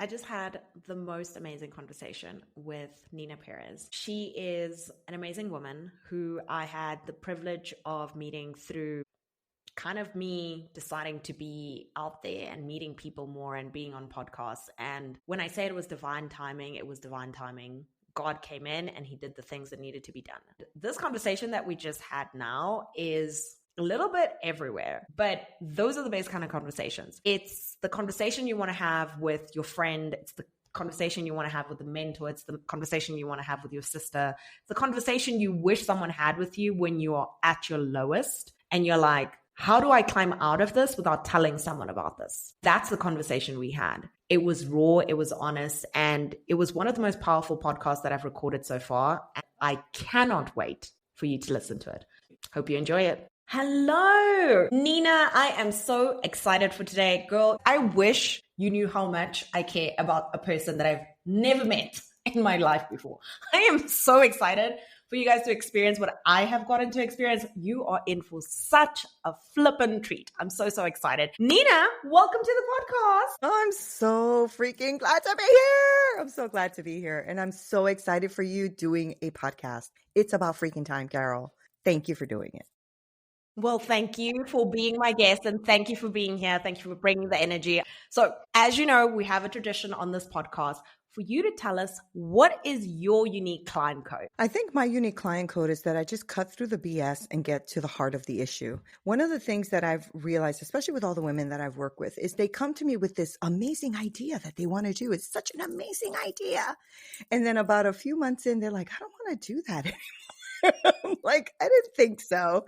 I just had the most amazing conversation with Neena Perez. She is an amazing woman who I had the privilege of meeting through kind of me deciding to be out there and meeting people more and being on podcasts. And when I say it was divine timing, it was divine timing. God came in and he did the things that needed to be done. This conversation that we just had now is a little bit everywhere, but those are the best kind of conversations. It's the conversation you want to have with your friend. It's the conversation you want to have with the mentor. It's the conversation you want to have with your sister. It's the conversation you wish someone had with you when you are at your lowest and you're like, how do I climb out of this without telling someone about this? That's the conversation we had. It was raw, it was honest, and it was one of the most powerful podcasts that I've recorded so far. I cannot wait for you to listen to it. Hope you enjoy it. Hello, Neena. I am so excited for today. Girl, I wish you knew how much I care about a person that I've never met in my life before. I am so excited for you guys to experience what I have gotten to experience. You are in for such a flippin' treat. I'm so excited. Neena, welcome to the podcast. Oh, I'm so freaking glad to be here. I'm so glad to be here. And I'm so excited for you doing a podcast. It's about freaking time, Carol. Thank you for doing it. Well, thank you for being my guest and thank you for being here. Thank you for bringing the energy. So as you know, we have a tradition on this podcast for you to tell us what is your unique client code. I think my unique client code is that I just cut through the BS and get to the heart of the issue. One of the things that I've realized, especially with all the women that I've worked with, is they come to me with this amazing idea that they want to do. It's such an amazing idea. And then about a few months in, they're like, I don't want to do that anymore. I'm like, I didn't think so.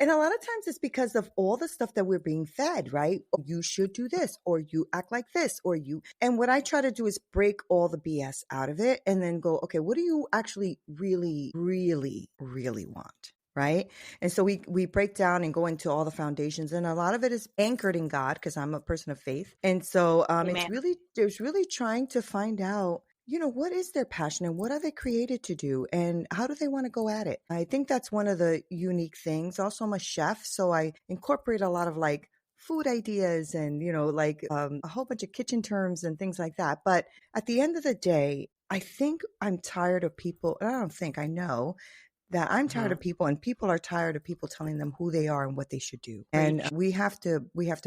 And a lot of times it's because of all the stuff that we're being fed, right? You should do this, or you act like this, or you. And what I try to do is break all the BS out of it and then go, okay, what do you actually really want? Right. And so we break down and go into all the foundations, and a lot of it is anchored in God because I'm a person of faith. And so it's really trying to find out, what is their passion and what are they created to do and how do they want to go at it? I think that's one of the unique things. Also, I'm a chef, so I incorporate a lot of like food ideas and, a whole bunch of kitchen terms and things like that. But at the end of the day, I think I'm tired of people. I know that I'm tired of people, and people are tired of people telling them who they are and what they should do. And we have to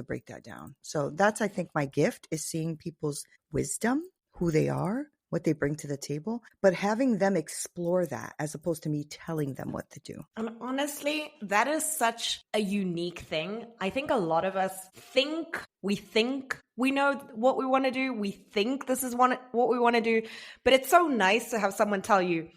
break that down. So that's, I think, my gift is seeing people's wisdom, who they are, what they bring to the table, but having them explore that as opposed to me telling them what to do. And honestly, that is such a unique thing. I think a lot of us think we know what we want to do. We think this is what we want to do, but it's so nice to have someone tell you,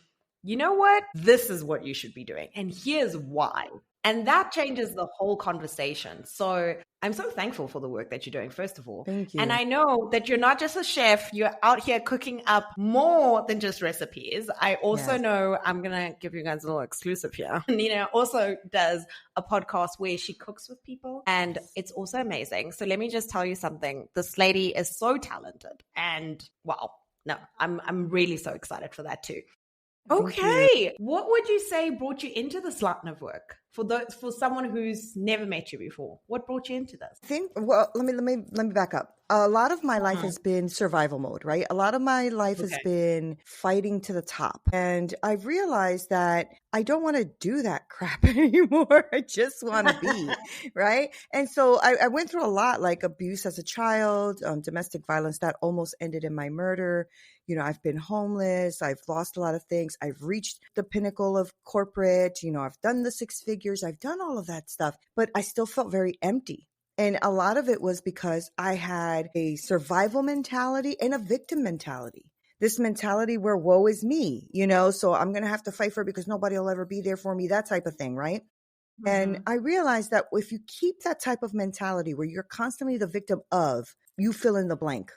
you know what? This is what you should be doing. And here's why. And that changes the whole conversation. So I'm so thankful for the work that you're doing, first of all. Thank you. And I know that you're not just a chef, you're out here cooking up more than just recipes. I also know, I'm going to give you guys a little exclusive here. Neena also does a podcast where she cooks with people, and it's also amazing. So let me just tell you something. This lady is so talented, and wow, no, I'm really so excited for that too. Okay. What would you say brought you into this line of work? For someone who's never met you before, what brought you into this? Let me back up. A lot of my life has been survival mode, right? A lot of my life has been fighting to the top. And I've realized that I don't want to do that crap anymore. I just want to be, right? And so I went through a lot, like abuse as a child, domestic violence that almost ended in my murder. I've been homeless. I've lost a lot of things. I've reached the pinnacle of corporate. I've done the 6 figures. I've done all of that stuff, but I still felt very empty. And a lot of it was because I had a survival mentality and a victim mentality. This mentality where woe is me, so I'm going to have to fight for it because nobody will ever be there for me, that type of thing, right? Mm-hmm. And I realized that if you keep that type of mentality where you're constantly the victim of, you fill in the blank,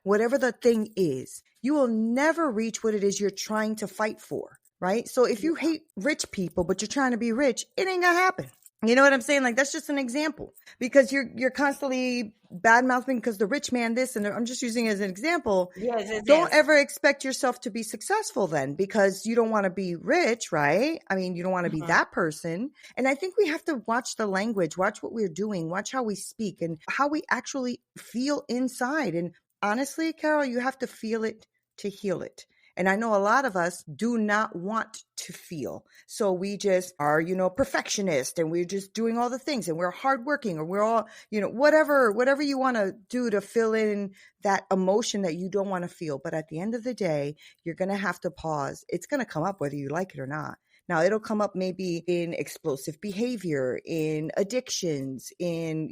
whatever the thing is, you will never reach what it is you're trying to fight for, right? So if you hate rich people, but you're trying to be rich, it ain't going to happen. You know what I'm saying? Like, that's just an example, because you're constantly bad mouthing because the rich man this, and I'm just using it as an example. Yes. Don't ever expect yourself to be successful then, because you don't want to be rich, right? I mean, you don't want to be that person. And I think we have to watch the language, watch what we're doing, watch how we speak and how we actually feel inside. And honestly, Carol, you have to feel it to heal it. And I know a lot of us do not want to feel. So we just are, perfectionist, and we're just doing all the things, and we're hardworking, or we're all, whatever you want to do to fill in that emotion that you don't want to feel. But at the end of the day, you're going to have to pause. It's going to come up whether you like it or not. Now, it'll come up maybe in explosive behavior, in addictions, in,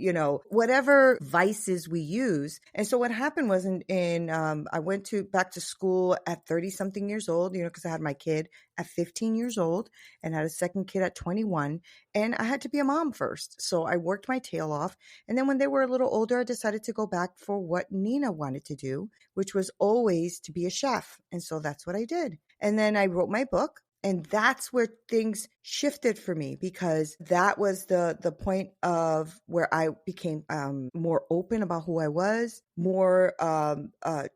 whatever vices we use. And so what happened was I went back to school at 30 something years old, because I had my kid at 15 years old and had a second kid at 21. And I had to be a mom first. So I worked my tail off. And then when they were a little older, I decided to go back for what Neena wanted to do, which was always to be a chef. And so that's what I did. And then I wrote my book. And that's where things shifted for me, because that was the point of where I became more open about who I was, more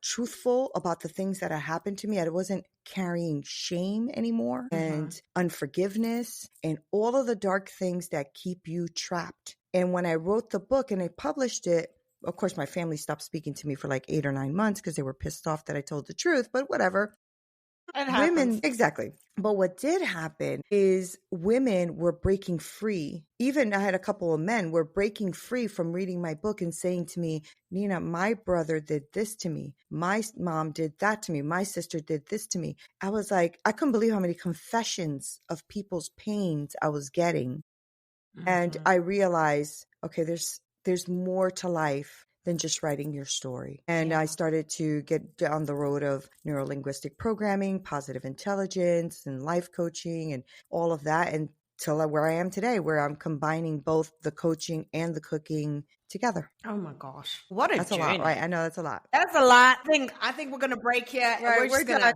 truthful about the things that had happened to me. I wasn't carrying shame anymore, and unforgiveness and all of the dark things that keep you trapped. And when I wrote the book and I published it, of course, my family stopped speaking to me for like 8 or 9 months because they were pissed off that I told the truth, but whatever. It happens. Exactly. But what did happen is women were breaking free. Even I had a couple of men were breaking free from reading my book and saying to me, Neena, my brother did this to me. My mom did that to me. My sister did this to me. I was like, I couldn't believe how many confessions of people's pains I was getting. And I realized, okay, there's more to life than just writing your story. And I started to get down the road of neuro-linguistic programming, positive intelligence, and life coaching, and all of that, until where I am today, where I'm combining both the coaching and the cooking together. Oh my gosh. What a That's journey. a lot, right? I know that's a lot. That's a lot. I think we're going to break here. Right, we're done.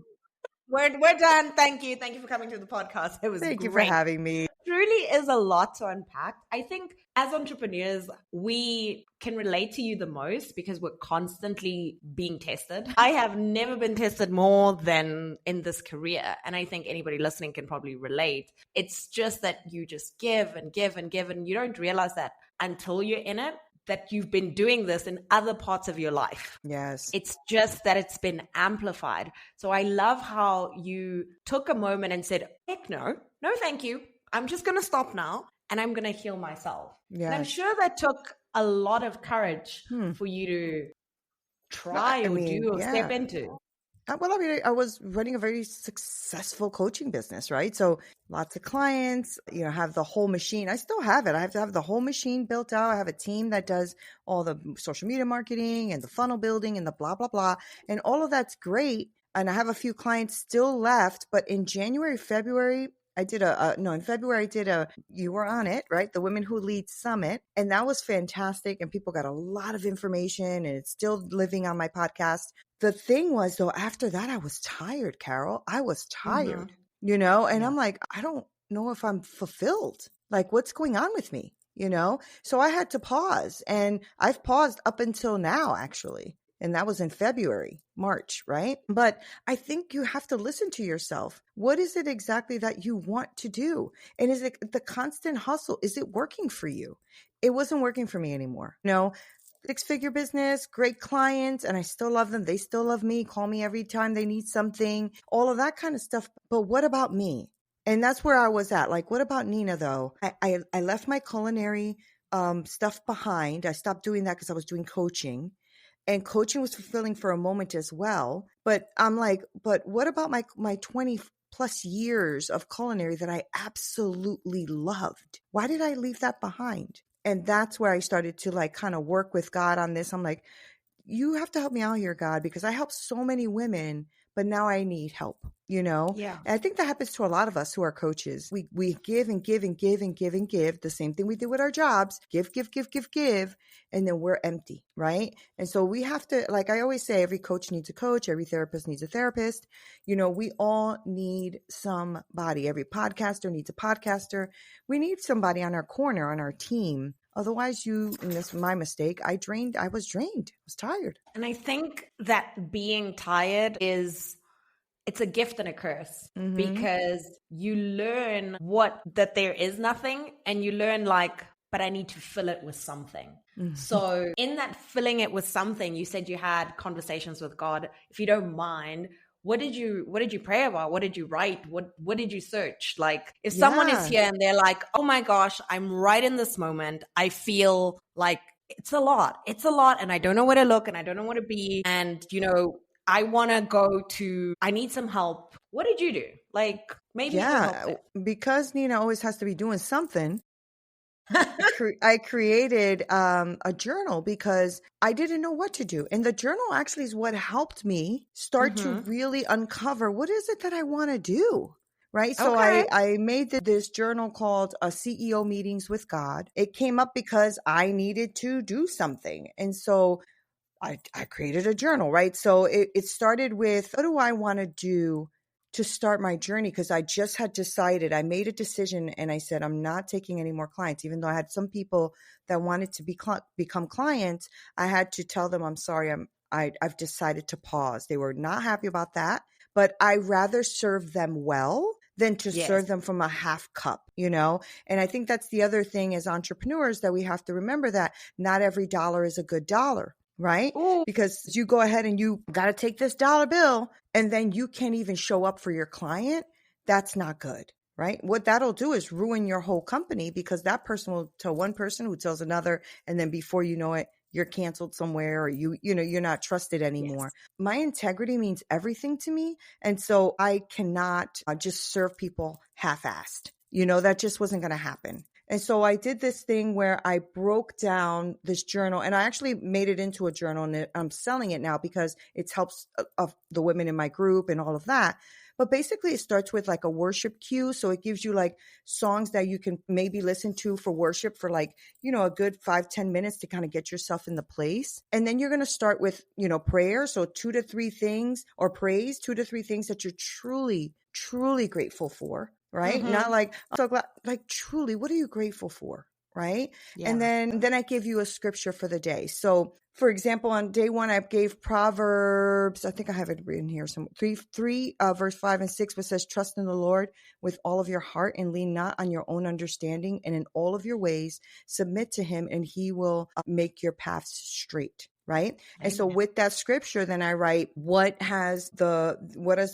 We're done. Thank you. Thank you for coming to the podcast. It was Thank great. you for having me. It truly is a lot to unpack. I think as entrepreneurs, we can relate to you the most because we're constantly being tested. I have never been tested more than in this career. And I think anybody listening can probably relate. It's just that you just give and give and give, and you don't realize that until you're in it, that you've been doing this in other parts of your life. Yes. It's just that it's been amplified. So I love how you took a moment and said, heck no, thank you. I'm just going to stop now and I'm going to heal myself. Yes. And I'm sure that took a lot of courage for you to try or step into. Well, I mean, I was running a very successful coaching business, right? So lots of clients, have the whole machine. I still have it. I have to have the whole machine built out. I have a team that does all the social media marketing and the funnel building and the blah, blah, blah. And all of that's great. And I have a few clients still left. But in January, February, in February, I did you were on it, right? The Women Who Lead Summit. And that was fantastic. And people got a lot of information, and it's still living on my podcast. The thing was, though, after that, I was tired, Carol. I was tired, and I'm like, I don't know if I'm fulfilled. Like, what's going on with me, So I had to pause, and I've paused up until now, actually. And that was in February, March, right? But I think you have to listen to yourself. What is it exactly that you want to do? And is it the constant hustle? Is it working for you? It wasn't working for me anymore. 6-figure business, great clients, and I still love them. They still love me, call me every time they need something, all of that kind of stuff. But what about me? And that's where I was at. Like, what about Neena, though? I left my culinary stuff behind. I stopped doing that because I was doing coaching. And coaching was fulfilling for a moment as well. But I'm like, but what about my 20 plus years of culinary that I absolutely loved? Why did I leave that behind? And that's where I started to kind of work with God on this. I'm like, you have to help me out here, God, because I help so many women, but now I need help. you know? Yeah. And I think that happens to a lot of us who are coaches. We give and give and give and give and give, the same thing we do with our jobs, give, give, give, give, give, and then we're empty, right? And so we have to, like I always say, every coach needs a coach, every therapist needs a therapist. You know, we all need somebody. Every podcaster needs a podcaster. We need somebody on our corner, on our team. Otherwise, and this was my mistake, I was drained. I was tired. And I think that being tired it's a gift and a curse, because you learn that there is nothing, and you learn like, but I need to fill it with something. So in that filling it with something, you said you had conversations with God. If you don't mind, what did you pray about? What did you write? What did you search? Like, if someone is here and they're like, oh my gosh, I'm right in this moment, I feel like it's a lot, and I don't know where to look, and I don't know where to be, and you know, I want to I need some help. What did you do? Like, maybe you can help it. Because Neena always has to be doing something. I created a journal because I didn't know what to do. And the journal actually is what helped me start to really uncover, what is it that I want to do? Right. So I made this journal called CEO Meetings with God. It came up because I needed to do something. And so I created a journal, right? So it started with, what do I want to do to start my journey? Because I just had decided, I made a decision and I said, I'm not taking any more clients. Even though I had some people that wanted to become clients, I had to tell them, I'm sorry, I've decided to pause. They were not happy about that, but I rather serve them well than to serve them from a half cup, you know? And I think that's the other thing as entrepreneurs, that we have to remember that not every dollar is a good dollar. Right? Ooh. Because you go ahead and you got to take this dollar bill and then you can't even show up for your client. That's not good. Right? What that'll do is ruin your whole company, because that person will tell one person who tells another. And then before you know it, you're canceled somewhere, or you're not trusted anymore. Yes. My integrity means everything to me. And so I cannot just serve people half-assed. You know, that just wasn't going to happen. And so I did this thing where I broke down this journal, and I actually made it into a journal, and I'm selling it now because it helps the women in my group and all of that. But basically it starts with like a worship cue. So it gives you like songs that you can maybe listen to for worship for like, you know, a good 5-10 minutes to kind of get yourself in the place. And then you're going to start with, you know, prayer. So 2 to 3 things, or praise, 2 to 3 things that you're truly, truly grateful for. Right? Not like, I'm so glad, like truly, what are you grateful for? Right? Yeah. And then I give you a scripture for the day. So for example, on day 1, I gave Proverbs, I think I have it written here, some 3 verse 5 and 6, which says, trust in the Lord with all of your heart and lean not on your own understanding, and in all of your ways submit to him, and he will make your paths straight. Right. Amen. And so with that scripture, then I write, what has the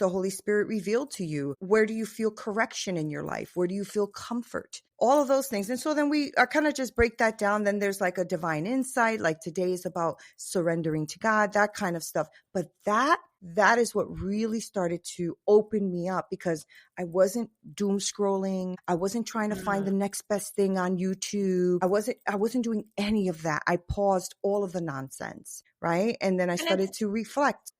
Holy Spirit revealed to you? Where do you feel correction in your life? Where do you feel comfort? All of those things. And so then we kind of just break that down. Then there's like a divine insight, like today is about surrendering to God, that kind of stuff. But that is what really started to open me up, because I wasn't doom scrolling. I wasn't trying to find the next best thing on YouTube. I wasn't doing any of that. I paused all of the nonsense, right? And then I started to reflect.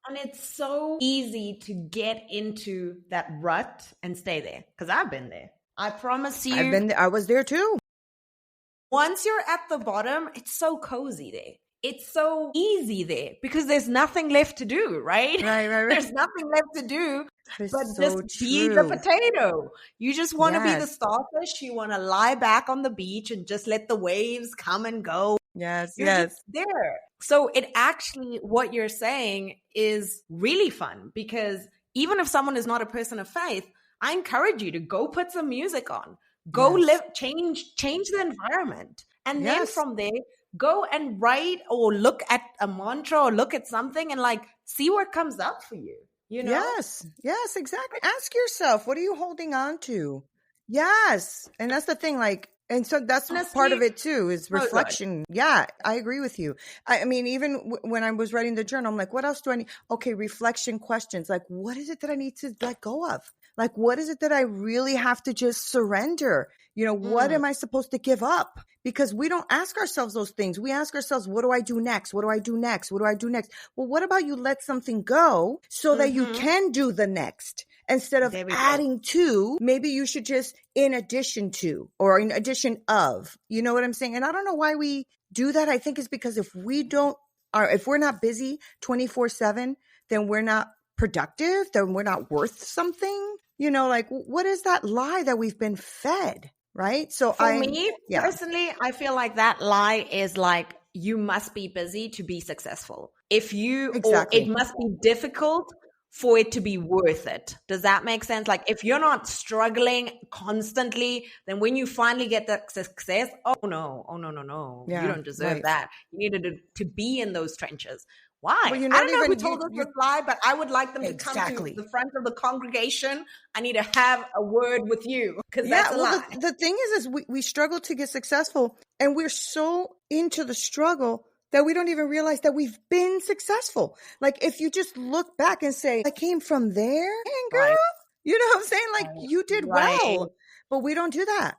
And it's so easy to get into that rut and stay there, because I've been there. I promise you. I've been there. I was there too. Once you're at the bottom, it's so cozy there. It's so easy there because there's nothing left to do, right? Right. There's nothing left to do but so just be the potato. You just want to be the starfish. You want to lie back on the beach and just let the waves come and go. Yes. You're just there. So it actually, what you're saying is really fun, because even if someone is not a person of faith, I encourage you to go put some music on, go live, change the environment. And then from there, go and write or look at a mantra or look at something and like see what comes up for you. You know? Yes, exactly. Ask yourself, what are you holding on to? Yes. And that's the thing, like, and so that's part of it too, is reflection. Yeah, I agree with you. I mean, even when I was writing the journal, I'm like, what else do I need? Okay, reflection questions. Like, what is it that I need to let go of? Like, what is it that I really have to just surrender? What am I supposed to give up? Because we don't ask ourselves those things. We ask ourselves, what do I do next? What do I do next? What do I do next? Well, what about you let something go so that you can do the next instead of adding to? Maybe you should just in addition to or in addition of, you know what I'm saying? And I don't know why we do that. I think it's because if we're not busy 24/7, then we're not productive, then we're not worth something. Like what is that lie that we've been fed? Right. So for me personally, I feel like that lie is like, you must be busy to be successful. Or it must be difficult for it to be worth it. Does that make sense? Like if you're not struggling constantly, then when you finally get that success, oh no. Yeah, you don't deserve that. You needed to be in those trenches. Why? I don't know who told us this lie, but I would like them to come to the front of the congregation. I need to have a word with you because that's a lie. The thing is we struggle to get successful, and we're so into the struggle that we don't even realize that we've been successful. Like if you just look back and say, I came from there, and girl, you know what I'm saying? Like you did well, but we don't do that.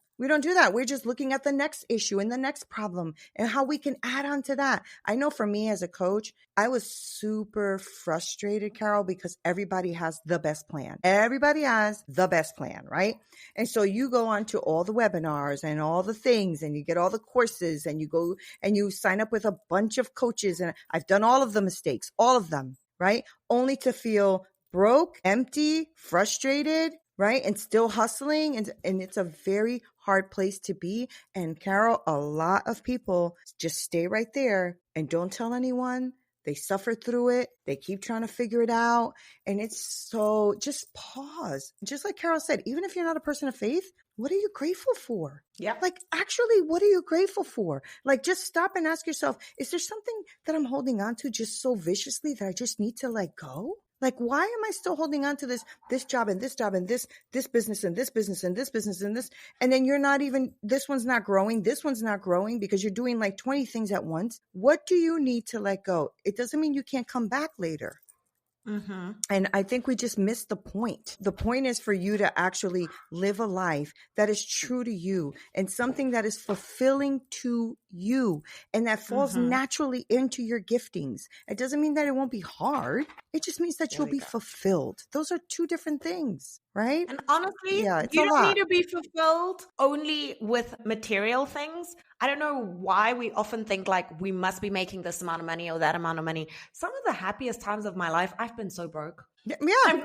We're just looking at the next issue and the next problem and how we can add on to that. I know for me as a coach, I was super frustrated, Carol, because everybody has the best plan. Everybody has the best plan, right? And so you go on to all the webinars and all the things, and you get all the courses, and you go and you sign up with a bunch of coaches. And I've done all of the mistakes, all of them, right? Only to feel broke, empty, frustrated, right? And still hustling. And it's a very hard place to be. And Carol, a lot of people just stay right there and don't tell anyone. They suffer through it. They keep trying to figure it out. And it's so just pause. Just like Carol said, even if you're not a person of faith, what are you grateful for? Yeah. Like, actually, what are you grateful for? Like, just stop and ask yourself, is there something that I'm holding on to just so viciously that I just need to let go? Like, why am I still holding on to this job and this job and this business and this business and this business and this? And then you're not even, this one's not growing. This one's not growing because you're doing like 20 things at once. What do you need to let go? It doesn't mean you can't come back later. Mm-hmm. And I think we just missed the point. The point is for you to actually live a life that is true to you and something that is fulfilling to you and that falls naturally into your giftings. It doesn't mean that it won't be hard. It just means that you'll be fulfilled. Those are two different things, right? And honestly, you don't need to be fulfilled only with material things. I don't know why we often think like we must be making this amount of money or that amount of money. Some of the happiest times of my life, I've been so broke. Yeah,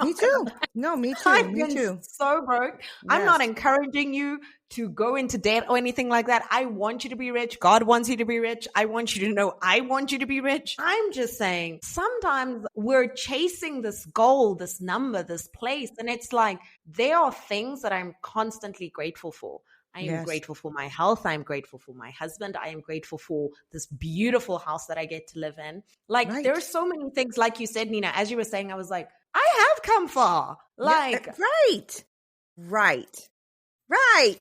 me too. No, me too. I've me been too. So broke. Yes. I'm not encouraging you to go into debt or anything like that. I want you to be rich. God wants you to be rich. I want you to know I want you to be rich. I'm just saying sometimes we're chasing this goal, this number, this place. And it's like there are things that I'm constantly grateful for. I am grateful for my health. I am grateful for my husband. I am grateful for this beautiful house that I get to live in. Like there are so many things, like you said, Neena, as you were saying, I was like, I have come far. Like, right.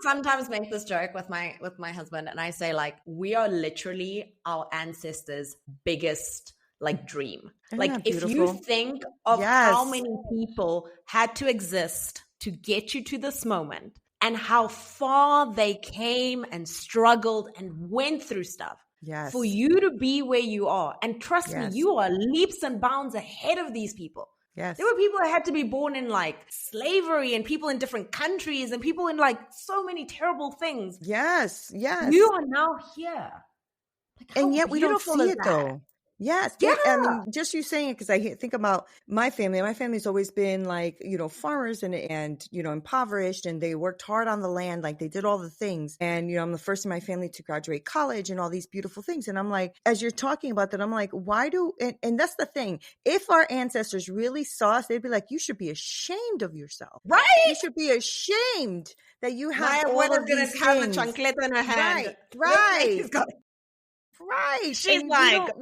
Sometimes make this joke with my husband, and I say like, we are literally our ancestors' biggest like dream. Isn't like if you think of how many people had to exist to get you to this moment, and how far they came and struggled and went through stuff for you to be where you are. And trust me, you are leaps and bounds ahead of these people. Yes. There were people that had to be born in like slavery and people in different countries and people in like so many terrible things. Yes. You are now here. Like, and yet we don't see it though. Yes. Yeah. I mean, just you saying it, because I think about my family. My family's always been like, farmers and impoverished, and they worked hard on the land. Like they did all the things. And, I'm the first in my family to graduate college and all these beautiful things. And I'm like, as you're talking about that, I'm like, and that's the thing. If our ancestors really saw us, they'd be like, you should be ashamed of yourself. Right. You should be ashamed that you have all of these things. Have a chancleta in her hand. Right. Right. She's like,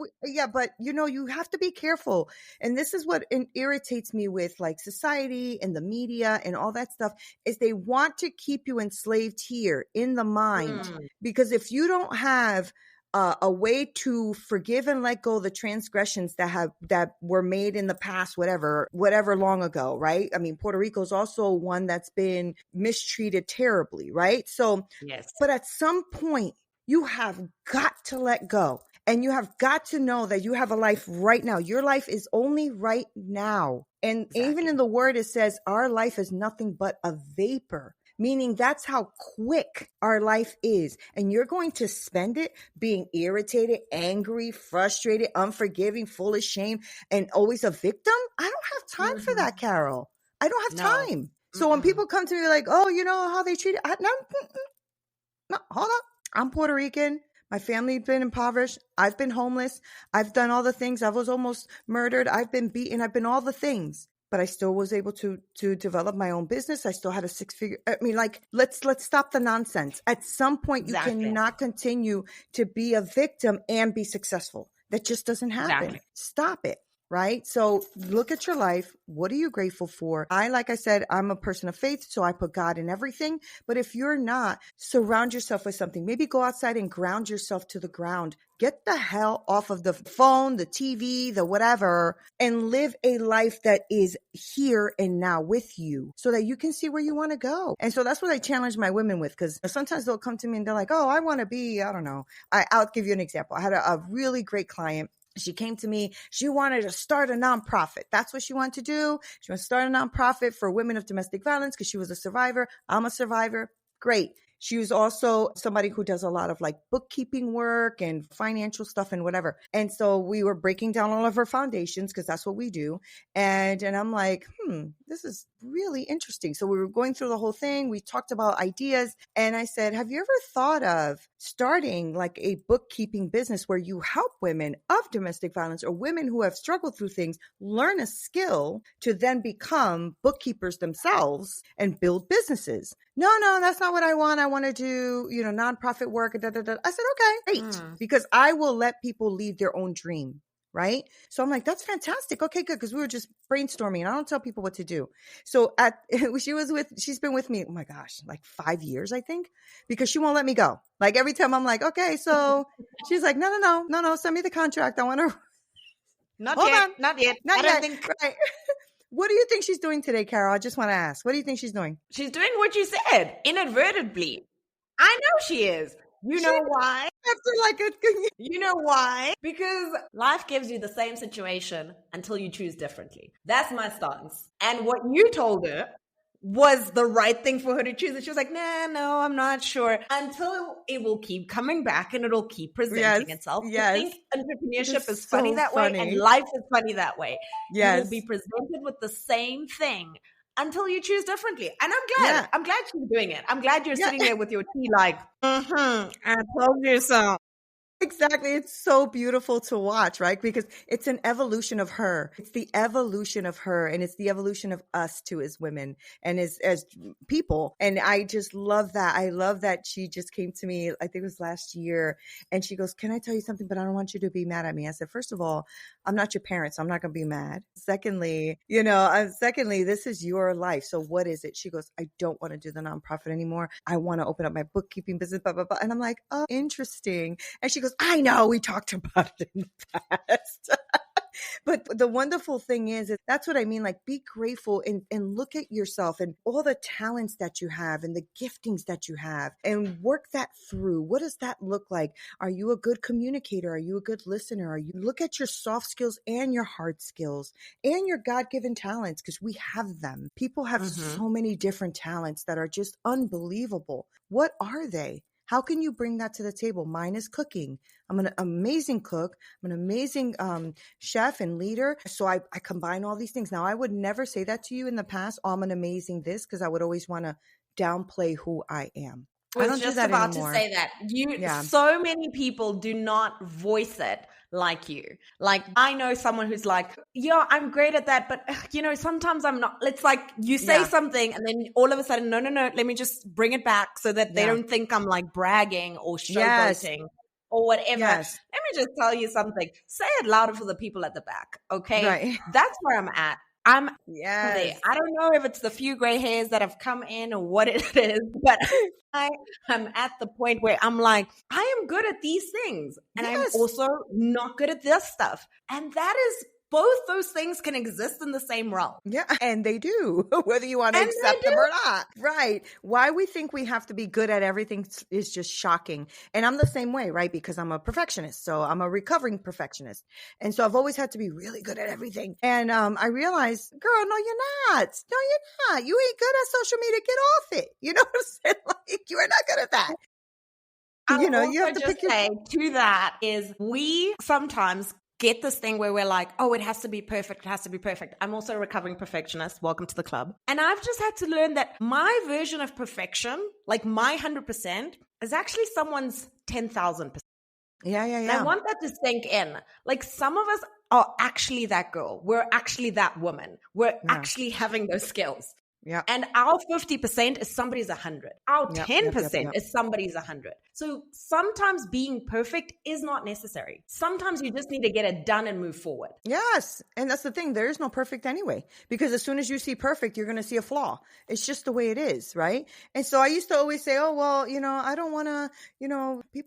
but you have to be careful. And this is what irritates me with like society and the media and all that stuff is they want to keep you enslaved here in the mind. Because if you don't have a way to forgive and let go the transgressions that were made in the past, whatever long ago, right? I mean, Puerto Rico is also one that's been mistreated terribly, right? So, Yes. but at some point, you have got to let go. And you have got to know that you have a life right now. Your life is only right now. And Exactly. even in the word, it says our life is nothing but a vapor, meaning that's how quick our life is. And you're going to spend it being irritated, angry, frustrated, unforgiving, full of shame, and always a victim. I don't have time for that, Carol. I don't have time. So when people come to me like, oh, you know how they treat it, no, hold up. I'm Puerto Rican. My family's been impoverished. I've been homeless. I've done all the things. I was almost murdered. I've been beaten. I've been all the things. But I still was able to develop my own business. I still had a 6-figure. I mean, like, let's stop the nonsense. At some point, you cannot continue to be a victim and be successful. That just doesn't happen. Stop it. Right? So look at your life. What are you grateful for? Like I said, I'm a person of faith, so I put God in everything. But if you're not, surround yourself with something. Maybe go outside and ground yourself to the ground. Get the hell off of the phone, the TV, the whatever, and live a life that is here and now with you so that you can see where you want to go. And so that's what I challenge my women with, because sometimes they'll come to me and they're like, oh, I want to be, I don't know. I'll give you an example. I had a really great client. She came to me. She wanted to start a nonprofit. That's what she wanted to do. She wanted to start a nonprofit for women of domestic violence because she was a survivor. I'm a survivor. Great. She was also somebody who does a lot of like bookkeeping work and financial stuff and whatever. And so we were breaking down all of her foundations because that's what we do. And I'm like, this is really interesting. So we were going through the whole thing. We talked about ideas. And I said, have you ever thought of starting like a bookkeeping business where you help women of domestic violence or women who have struggled through things learn a skill to then become bookkeepers themselves and build businesses? No, that's not what I want. I want to do, nonprofit work. I said, okay, great. Because I will let people lead their own dream. Right. So I'm like, that's fantastic. Okay, good. Because we were just brainstorming and I don't tell people what to do. So she's been with me, oh my gosh, like 5 years, I think, because she won't let me go. Like every time I'm like, okay, so she's like, no, send me the contract. I want to. Not yet. I don't think. Right. What do you think she's doing today, Carol? I just want to ask. What do you think she's doing? She's doing what you said, inadvertently. I know she is. You know why? You know why? Because life gives you the same situation until you choose differently. That's my stance. And what you told her was the right thing for her to choose. And she was like, no, I'm not sure. Until it will keep coming back and it'll keep presenting itself. Yes. I think entrepreneurship is funny that way and life is funny that way. Yes. You will be presented with the same thing until you choose differently. And I'm glad. Yeah. I'm glad she's doing it. I'm glad you're sitting there with your tea like, I told you so. Exactly. It's so beautiful to watch, right? Because it's an evolution of her. It's the evolution of her, and it's the evolution of us too as women and as people. And I just love that. I love that she just came to me, I think it was last year, and she goes, can I tell you something? But I don't want you to be mad at me. I said, first of all, I'm not your parent, so I'm not going to be mad. Secondly, this is your life. So what is it? She goes, I don't want to do the nonprofit anymore. I want to open up my bookkeeping business, blah, blah, blah. And I'm like, oh, interesting. And she goes, I know we talked about it in the past. But the wonderful thing is that's what I mean. Like, be grateful and look at yourself and all the talents that you have and the giftings that you have and work that through. What does that look like? Are you a good communicator? Are you a good listener? Look at your soft skills and your hard skills and your God-given talents, because we have them. People have so many different talents that are just unbelievable. What are they? How can you bring that to the table? Mine is cooking. I'm an amazing cook. I'm an amazing chef and leader. So I combine all these things. Now, I would never say that to you in the past. Oh, I'm an amazing this, because I would always want to downplay who I am. I was just about to say that. So many people do not voice it like you. Like, I know someone who's like, yeah, I'm great at that, but sometimes I'm not. It's like you say something and then all of a sudden, no, let me just bring it back so that they don't think I'm like bragging or showboating or whatever. Yes. Let me just tell you something. Say it louder for the people at the back, okay? Right. That's where I'm at. I'm there. Yes. I don't know if it's the few gray hairs that have come in or what it is, but I am at the point where I'm like, I am good at these things and I'm Yes. also not good at this stuff. And that is, both those things can exist in the same realm. Yeah, and they do, whether you want to And accept they them do. or not. Right. Why we think we have to be good at everything is just shocking. And I'm the same way, right? Because I'm a perfectionist. So I'm a recovering perfectionist. And so I've always had to be really good at everything. And I realized, girl, no, you're not. No, you're not. You ain't good at social media. Get off it. You know what I'm saying? Like, you are not good at that. I'll You know, also you have to just pick your... say to that is we sometimes get this thing where we're like, oh, it has to be perfect. It has to be perfect. I'm also a recovering perfectionist. Welcome to the club. And I've just had to learn that my version of perfection, like my 100%, is actually someone's 10,000%. Yeah. And I want that to sink in. Like some of us are actually that girl. We're actually that woman. We're actually having those skills. Yeah. And our 50% is somebody's 100. Our 10% Yep. is somebody's 100. So sometimes being perfect is not necessary. Sometimes you just need to get it done and move forward. Yes. And that's the thing. There is no perfect anyway, because as soon as you see perfect, you're going to see a flaw. It's just the way it is. Right. And so I used to always say, oh, well, I don't want to,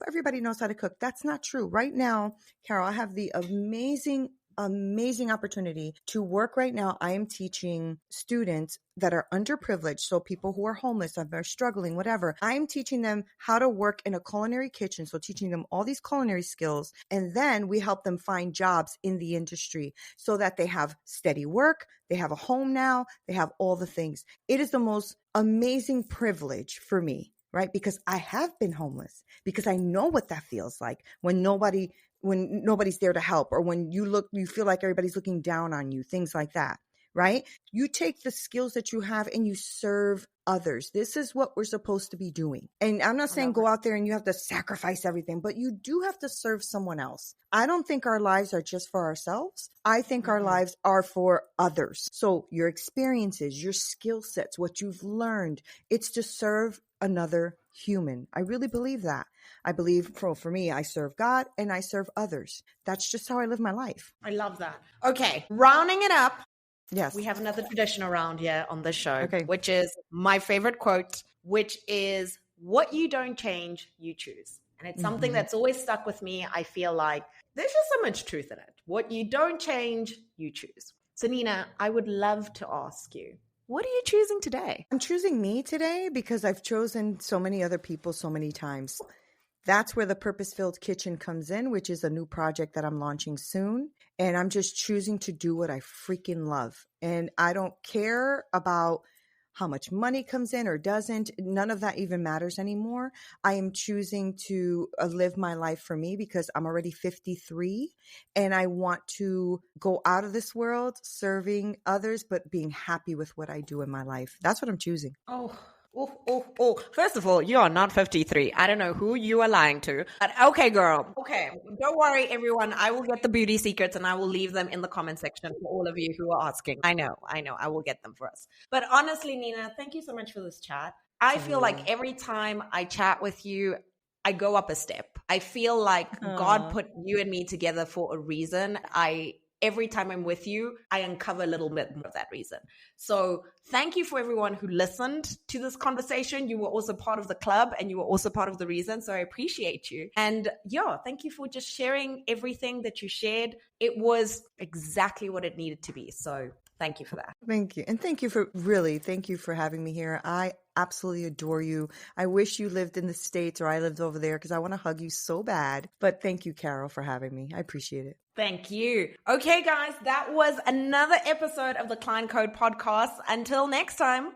everybody knows how to cook. That's not true. Right now, Carol, I have the amazing opportunity to work right now. I am teaching students that are underprivileged. So people who are homeless, that are struggling, whatever. I'm teaching them how to work in a culinary kitchen. So teaching them all these culinary skills. And then we help them find jobs in the industry so that they have steady work. They have a home now. They have all the things. It is the most amazing privilege for me, right? Because I have been homeless, because I know what that feels like when nobody's there to help, or when you feel like everybody's looking down on you, things like that, right? You take the skills that you have and you serve others. This is what we're supposed to be doing. And I'm not saying go out there and you have to sacrifice everything, but you do have to serve someone else. I don't think our lives are just for ourselves. I think our lives are for others. So your experiences, your skill sets, what you've learned, it's to serve another human. I really believe that. I believe for me, I serve God and I serve others. That's just how I live my life. I love that. Okay, rounding it up. Yes. We have another tradition around here on this show, Okay. which is my favorite quote, which is, what you don't change, you choose. And it's something that's always stuck with me. I feel like there's just so much truth in it. What you don't change, you choose. So Neena, I would love to ask you, what are you choosing today? I'm choosing me today because I've chosen so many other people so many times. That's where the Purpose-Filled Kitchen comes in, which is a new project that I'm launching soon. And I'm just choosing to do what I freaking love. And I don't care about how much money comes in or doesn't. None of that even matters anymore. I am choosing to live my life for me because I'm already 53 and I want to go out of this world serving others, but being happy with what I do in my life. That's what I'm choosing. Oh. First of all, you are not 53. I don't know who you are lying to. But okay, girl. Okay. Don't worry, everyone. I will get the beauty secrets and I will leave them in the comment section for all of you who are asking. I know. I will get them for us. But honestly, Neena, thank you so much for this chat. I feel like every time I chat with you, I go up a step. I feel like God put you and me together for a reason. Every time I'm with you, I uncover a little bit more of that reason. So thank you for everyone who listened to this conversation. You were also part of the club and you were also part of the reason. So I appreciate you. And yeah, thank you for just sharing everything that you shared. It was exactly what it needed to be. So thank you for that. Thank you. And thank you for having me here. I absolutely adore you. I wish you lived in the States or I lived over there because I want to hug you so bad. But thank you, Carol, for having me. I appreciate it. Thank you. Okay, guys, that was another episode of the Client Code podcast. Until next time.